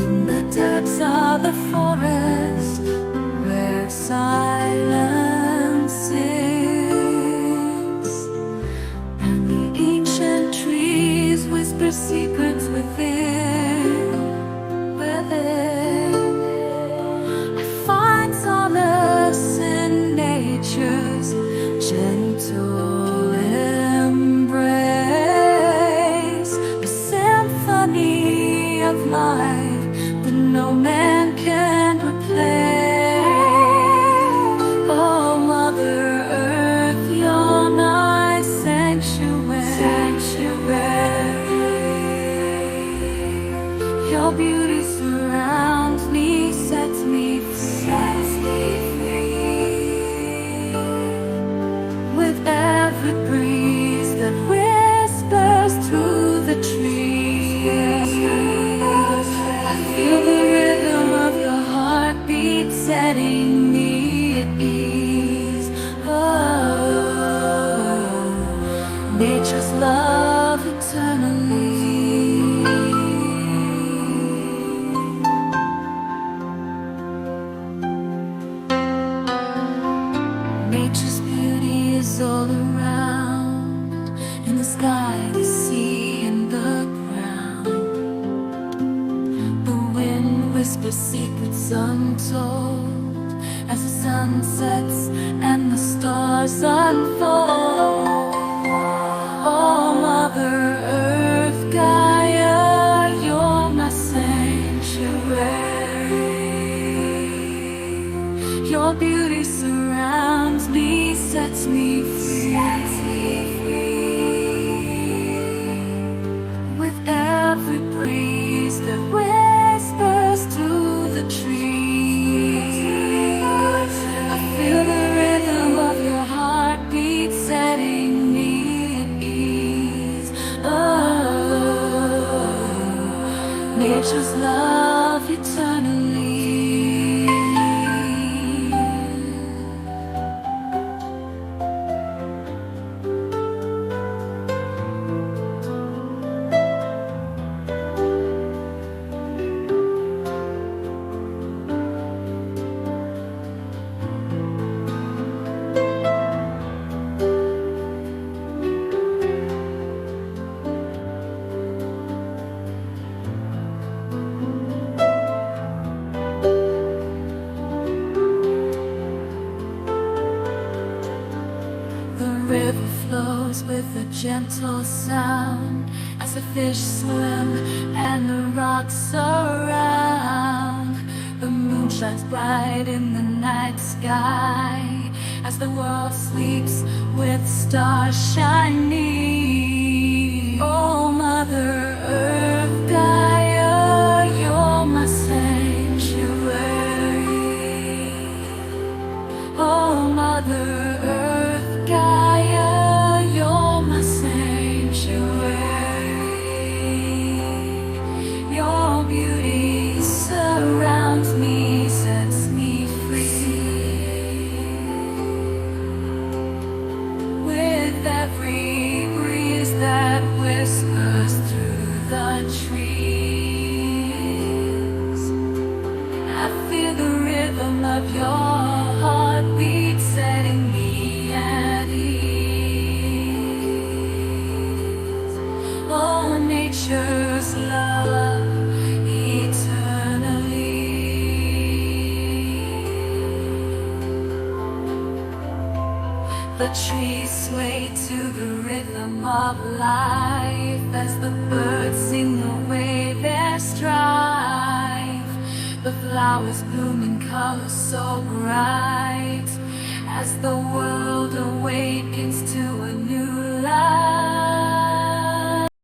In the depths of the forest, where silence sings, and the ancient trees whisper secrets within, I find solace in nature's gentle embrace, the symphony of life that no man can replace. Oh, Mother Earth, you're my sanctuary. Your beauty surrounds me, sets me free. With every breeze that whispers through the trees, I feel the rhythm of your heartbeat setting me at ease. Oh, nature's love eternally. Nature's beauty is all around, in the sky, the sea, and the ground. The wind whispers secrets untold as the sun sets and the stars unfold. Oh, Mother Earth, Gaia, you're my sanctuary. Your beauty surrounds me, sets me free. With every breeze that whispers through the trees, I feel the rhythm of your heartbeat setting me at ease. Oh, nature's love eternally. The river flows with a gentle sound as the fish swim and the rocks surround. The moon shines bright in the night sky as the world sleeps with stars shining. Oh, Mother Earth, Gaia, you're my sanctuary. Oh, Mother Earth, Gaia, you're my sanctuary. Your beauty surrounds me, sets me free. With every breeze that whispers through the trees, I feel the rhythm of your heartbeat setting me at ease. Oh, nature's love eternally. The trees sway to the rhythm of life as the birds sing away their strife. The flowers bloom in colors so bright as the world awakens to a new life.